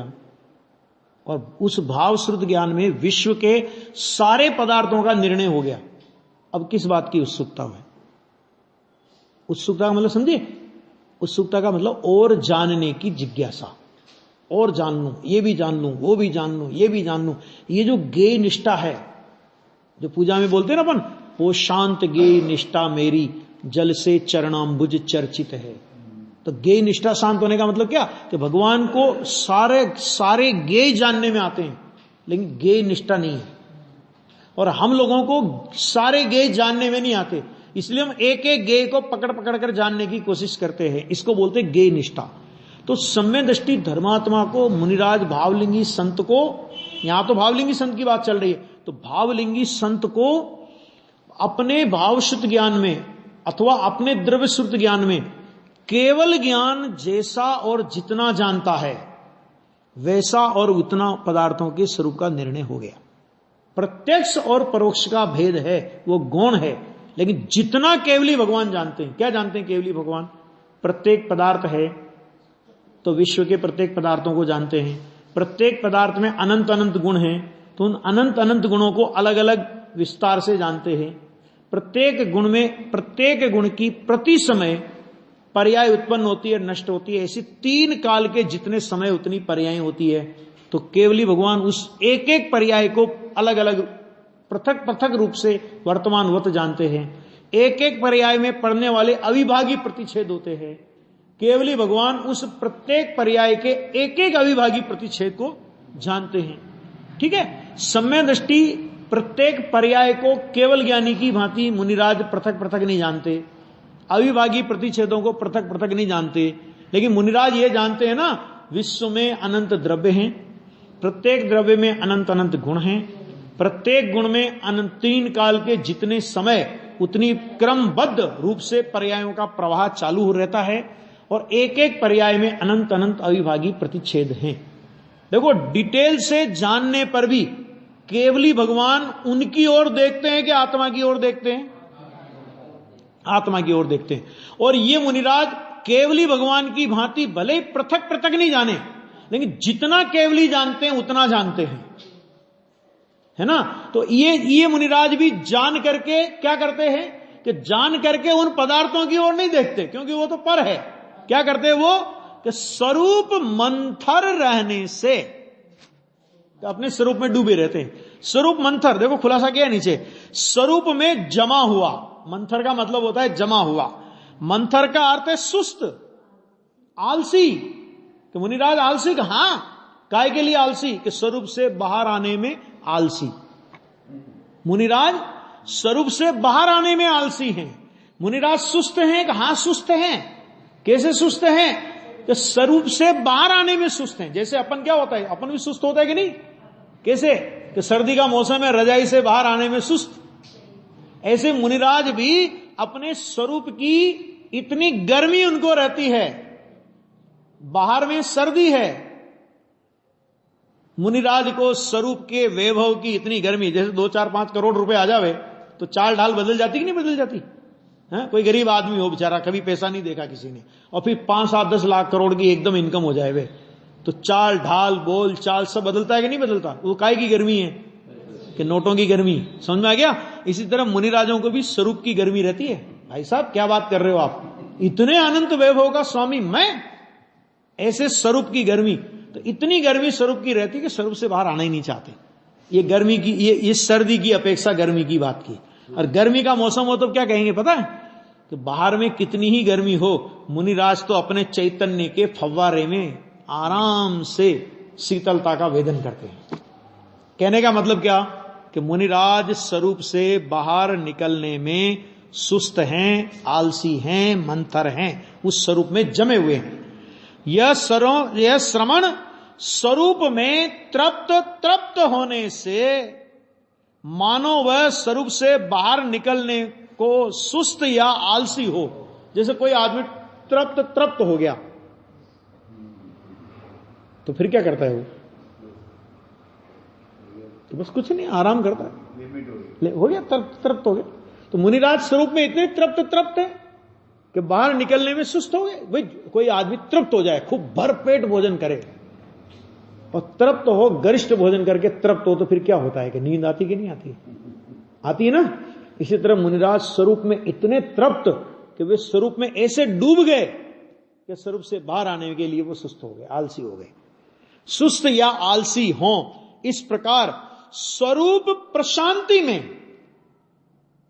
और उस भाव श्रुत ज्ञान में विश्व के सारे पदार्थों का निर्णय हो गया, अब किस बात की उत्सुकता है? उत्सुकता का मतलब समझिए, उत्सुकता का मतलब और जानने की जिज्ञासा, और जान लूं, ये भी जान लूं, वो भी जान लूं, ये भी जान लूं। ये जो गेय निष्ठा है, जो पूजा में बोलते हैं ना अपन, वो शांत गेय निष्ठा मेरी जल से चरणाम्बुज चर्चित है। तो गेय निष्ठा शांत होने का मतलब क्या कि भगवान को सारे गेय जानने में आते हैं, लेकिन गेय निष्ठा नहीं है। और हम लोगों को सारे गेय जानने में नहीं आते, इसलिए हम एक एक गेय को पकड़ पकड़ कर जानने की कोशिश करते हैं, इसको बोलते हैं गेय निष्ठा। तो सम्य दृष्टि धर्मात्मा को मुनिराज भावलिंगी संत को, यहां तो भावलिंगी संत की बात चल रही है, तो भावलिंगी संत को अपने भावश्रुत ज्ञान में अथवा अपने द्रव्य श्रुत ज्ञान में केवल ज्ञान जैसा और जितना जानता है वैसा और उतना पदार्थों के स्वरूप का निर्णय हो गया। प्रत्यक्ष और परोक्ष का भेद है, वो गौण है, लेकिन जितना केवली भगवान जानते हैं, क्या जानते हैं केवली भगवान? प्रत्येक पदार्थ है तो विश्व के प्रत्येक पदार्थों को जानते हैं, प्रत्येक पदार्थ में अनंत अनंत गुण हैं तो उन अनंत अनंत गुणों को अलग अलग विस्तार से जानते हैं। प्रत्येक गुण में प्रत्येक गुण की प्रति समय पर्याय उत्पन्न होती है, नष्ट होती है, ऐसी 3 काल के जितने समय उतनी पर्याय होती है। तो केवली भगवान उस एक एक पर्याय को अलग अलग पृथक पृथक रूप से वर्तमानवत जानते हैं। एक एक पर्याय में पढ़ने वाले अविभागी प्रतिच्छेद होते हैं, केवली भगवान उस प्रत्येक पर्याय के एक एक अविभागी प्रतिच्छेद को जानते हैं। ठीक है, सम्य दृष्टि प्रत्येक पर्याय को केवल ज्ञानी की भांति मुनिराज पृथक पृथक नहीं जानते, अविभागी प्रतिच्छेदों को पृथक पृथक नहीं जानते, लेकिन मुनिराज ये जानते हैं ना, विश्व में अनंत द्रव्य हैं, प्रत्येक द्रव्य में अनंत अनंत गुण हैं, प्रत्येक गुण में अनंत 3 काल के जितने समय उतनी क्रमबद्ध रूप से पर्यायों का प्रवाह चालू हो रहता है, और एक एक पर्याय में अनंत अनंत अविभागी प्रतिच्छेद हैं। देखो, डिटेल से जानने पर भी केवली भगवान उनकी ओर देखते हैं कि आत्मा की ओर देखते हैं? आत्मा की ओर देखते हैं। और ये मुनिराज केवली भगवान की भांति भले ही पृथक पृथक नहीं जाने, लेकिन जितना केवली जानते हैं उतना जानते हैं, है ना। तो ये मुनिराज भी जान करके क्या करते हैं कि जान करके उन पदार्थों की ओर नहीं देखते, क्योंकि वो तो पर है। क्या करते हैं वो कि स्वरूप मंथर रहने से तो अपने स्वरूप में डूबे रहते हैं। स्वरूप मंथर, देखो खुलासा किया नीचे, स्वरूप में जमा हुआ, मंथर का मतलब होता है जमा हुआ। मंथर का अर्थ है सुस्त, आलसी। तो मुनिराज आलसी कहां, काय के लिए आलसी? कि स्वरूप से बाहर आने में आलसी। मुनिराज स्वरूप से बाहर आने में आलसी हैं। मुनिराज सुस्त हैं, कहां सुस्त हैं? कैसे सुस्त हैं? कि स्वरूप से बाहर आने में सुस्त हैं। जैसे अपन क्या होता है, अपन भी सुस्त होता है कि नहीं? कैसे? कि सर्दी का मौसम है, रजाई से बाहर आने में सुस्त। ऐसे मुनिराज भी अपने स्वरूप की इतनी गर्मी उनको रहती है, बाहर में सर्दी है, मुनिराज को स्वरूप के वैभव की इतनी गर्मी, जैसे 2-4-5 करोड़ रुपए आ जावे तो चाल ढाल बदल जाती कि नहीं बदल जाती है? कोई गरीब आदमी हो बेचारा, कभी पैसा नहीं देखा किसी ने, और फिर 5-7-10 लाख करोड़ की एकदम इनकम हो जाए वे, तो चाल ढाल बोल चाल सब बदलता है कि नहीं बदलता? वो काय की गर्मी है? कि नोटों की गर्मी। समझ में आ गया? इसी तरह मुनिराजों को भी स्वरूप की गर्मी रहती है। भाई साहब क्या बात कर रहे हो आप, इतने अनंत वैभव का स्वामी मैं, ऐसे स्वरूप की गर्मी। तो इतनी गर्मी स्वरूप की रहती कि स्वरूप से बाहर आना ही नहीं चाहते। ये गर्मी की, ये सर्दी की अपेक्षा गर्मी की बात की। और गर्मी का मौसम हो तो क्या कहेंगे पता है? कि बाहर में कितनी ही गर्मी हो, मुनिराज तो अपने चैतन्य के फव्वारे में आराम से शीतलता का वेदन करते हैं। कहने का मतलब क्या? कि मुनिराज स्वरूप से बाहर निकलने में सुस्त हैं, आलसी हैं, मंथर हैं, उस स्वरूप में जमे हुए हैं। यह श्रवण स्वरूप में तृप्त होने से मानो वह स्वरूप से बाहर निकलने को सुस्त या आलसी हो। जैसे कोई आदमी तृप्त हो गया तो फिर क्या करता है वो? तो बस कुछ नहीं, आराम करता है, हो गया, तृप्त हो गया। तो मुनिराज स्वरूप में इतने तृप्त है कि बाहर निकलने में सुस्त हो गए। भाई कोई आदमी तृप्त हो जाए, खूब भरपेट भोजन करे और तृप्त हो, गरिष्ठ भोजन करके तृप्त हो, तो फिर क्या होता है कि नींद आती कि नहीं आती? आती है ना। इसी तरह मुनिराज स्वरूप में इतने तृप्त कि वे स्वरूप में ऐसे डूब गए कि स्वरूप से बाहर आने के लिए वो सुस्त हो गए, आलसी हो गए। सुस्त या आलसी हो, इस प्रकार स्वरूप प्रशांति में,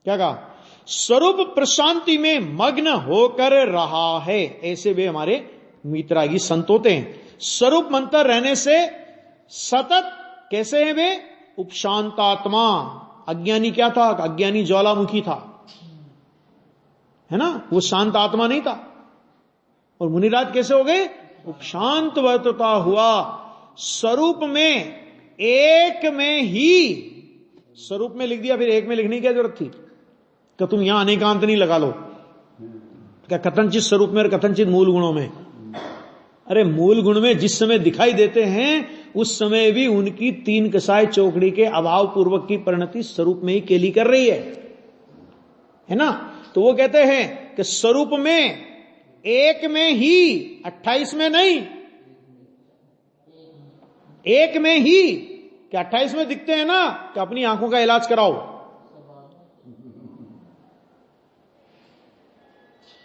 क्या कहा? स्वरूप प्रशांति में मग्न होकर रहा है, ऐसे वे हमारे मीतरागी संत होते हैं। स्वरूप मंत्र रहने से सतत कैसे हैं वे? उपशांतात्मा। अज्ञानी क्या था? अज्ञानी ज्वालामुखी था, है ना, वो शांत आत्मा नहीं था। और मुनिराज कैसे हो गए? उपशांत वर्तता हुआ। स्वरूप में एक में ही, स्वरूप में लिख दिया, फिर एक में लिखने की क्या जरूरत थी? क्या तुम यहां अनेकांत नहीं लगा लो क्या? कथनचित स्वरूप में और कथनचित मूल गुणों में। अरे मूल गुण में जिस समय दिखाई देते हैं उस समय भी उनकी तीन कसाय चौकड़ी के अभाव पूर्वक की परिणति स्वरूप में ही केली कर रही है ना। तो वो कहते हैं कि स्वरूप में एक में ही, 28 में नहीं, एक में ही। क्या 28 में दिखते हैं ना कि अपनी आंखों का इलाज कराओ।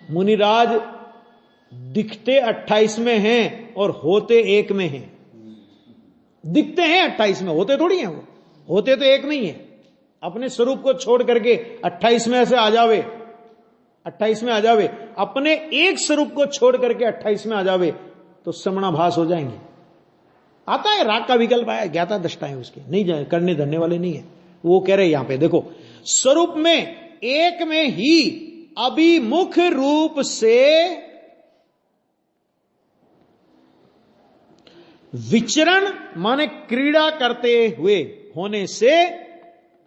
मुनिराज दिखते 28 में हैं और होते एक में हैं। दिखते हैं 28 में, होते थोड़ी हैं वो, होते तो एक में ही है। अपने स्वरूप को छोड़ करके 28 में ऐसे आ जावे, 28 में आ जावे, अपने एक स्वरूप को छोड़ करके 28 में आ जावे तो समणाभास हो जाएंगे। आता है, राग का विकल्प आया, ज्ञाता दृष्टा है उसके, नहीं जाए करने धरने वाले नहीं है। वो कह रहे यहां पे देखो, स्वरूप में एक में ही अभिमुख रूप से विचरण माने क्रीड़ा करते हुए होने से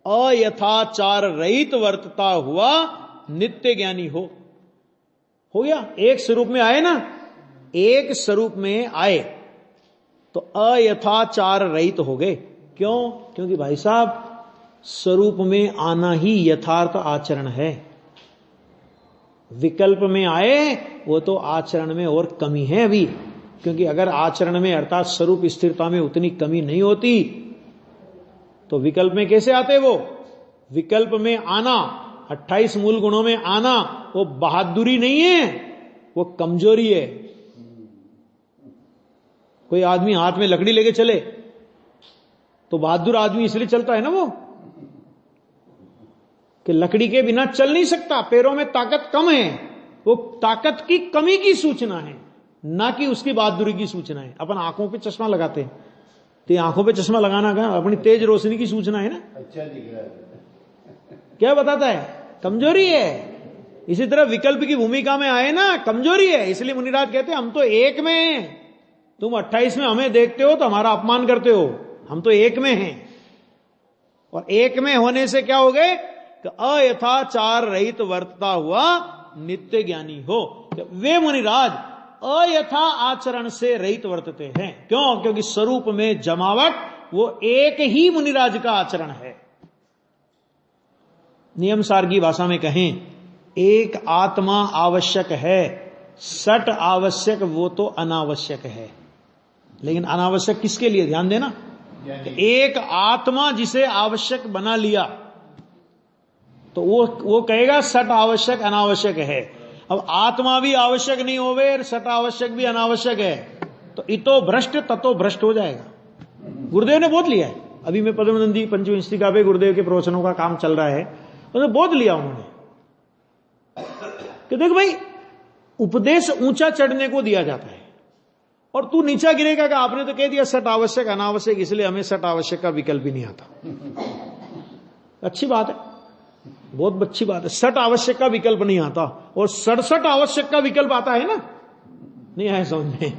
अयथाचार रहित वर्तता हुआ नित्य ज्ञानी हो गया। एक स्वरूप में आए ना, एक स्वरूप में आए तो अयथाचार रहित हो गए। क्यों? क्योंकि भाई साहब स्वरूप में आना ही यथार्थ आचरण है। विकल्प में आए वो तो आचरण में और कमी है अभी, क्योंकि अगर आचरण में अर्थात स्वरूप स्थिरता में उतनी कमी नहीं होती तो विकल्प में कैसे आते? वो विकल्प में आना, 28 मूल गुणों में आना, वो बहादुरी नहीं है, वो कमजोरी है। कोई आदमी हाथ में लकड़ी लेके चले तो बहादुर आदमी इसलिए चलता है ना वो, कि लकड़ी के बिना चल नहीं सकता, पैरों में ताकत कम है। वो ताकत की कमी की सूचना है, ना कि उसकी बहादुरी की सूचना है। अपन आंखों पे चश्मा लगाते हैं तो आंखों पे चश्मा लगाना क्या? अपनी तेज रोशनी की सूचना है ना। अच्छा दिख रहा है, क्या बताता है? कमजोरी है। इसी तरह विकल्प की भूमिका में आए ना, कमजोरी है। इसलिए मुनिराज कहते हैं हम तो एक में हैं, तुम 28 में हमें देखते हो तो हमारा अपमान करते हो, हम तो एक में हैं। और एक में होने से क्या हो गए? अयथाचार रहित वर्तता हुआ नित्य ज्ञानी हो। वे मुनिराज अयथा आचरण से रहित वर्तते हैं। क्यों? क्योंकि स्वरूप में जमावट वो एक ही मुनिराज का आचरण है। नियम सार की भाषा में कहें, एक आत्मा आवश्यक है, सट आवश्यक वो तो अनावश्यक है। लेकिन अनावश्यक किसके लिए? ध्यान देना, एक आत्मा जिसे आवश्यक बना लिया तो वो कहेगा सट आवश्यक अनावश्यक है। अब आत्मा भी आवश्यक नहीं होवे, सट आवश्यक भी अनावश्यक है, तो इतो भ्रष्ट ततो भ्रष्ट हो जाएगा। गुरुदेव ने बोध लिया है। अभी मैं पद्मनंदी पंचविंशिका पे गुरुदेव के प्रवचनों का काम चल रहा है, उसने बोध लिया उन्होंने कि देखो भाई, उपदेश ऊंचा चढ़ने को दिया जाता है और तू नीचा गिरेगा। कि आपने तो कह दिया सट आवश्यक अनावश्यक, इसलिए हमें सट आवश्यक का विकल्प ही नहीं आता। अच्छी बात है, बहुत अच्छी बात है। सट आवश्यक का विकल्प नहीं आता और 67 आवश्यक का विकल्प आता है ना, नहीं आया समझ में?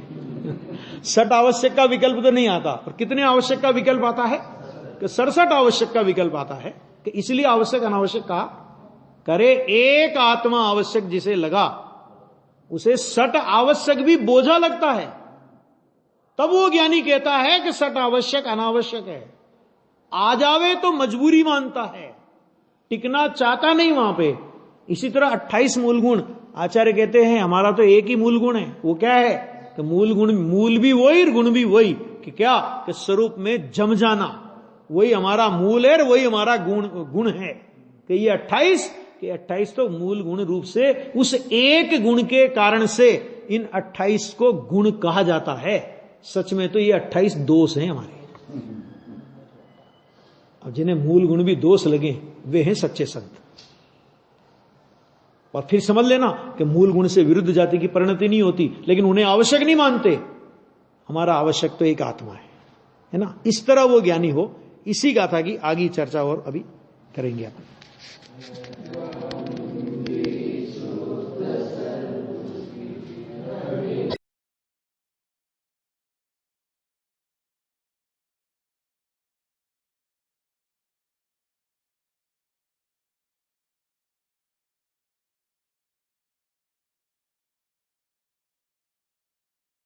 सट आवश्यक का विकल्प तो नहीं आता, पर कितने आवश्यक का विकल्प आता है कि 67 आवश्यक का विकल्प आता है, कि इसलिए आवश्यक अनावश्यक कहा। करे एक आत्मा आवश्यक जिसे लगा, उसे सट आवश्यक भी बोझा लगता है, तब वो ज्ञानी कहता है कि सट आवश्यक अनावश्यक है। आ जावे तो मजबूरी मानता है, टिकना चाहता नहीं वहां पे। इसी तरह 28 मूल गुण, आचार्य कहते हैं हमारा तो एक ही मूल गुण है, वो क्या है कि मूल गुण, मूल भी वही और गुण भी वही, कि क्या कि स्वरूप में जम जाना, वही हमारा मूल है और वही हमारा गुण है। कि ये 28 तो मूल गुण रूप से उस एक गुण के कारण से इन 28 को गुण कहा जाता है। सच में तो ये 28 दोष हैं हमारे। अब जिन्हें मूल गुण भी दोष लगे वे हैं सच्चे संत। और फिर समझ लेना कि मूल गुण से विरुद्ध जाति की परिणति नहीं होती, लेकिन उन्हें आवश्यक नहीं मानते। हमारा आवश्यक तो एक आत्मा है ना। इस तरह वो ज्ञानी हो, इसी गाथा की आगे चर्चा और अभी करेंगे अपन।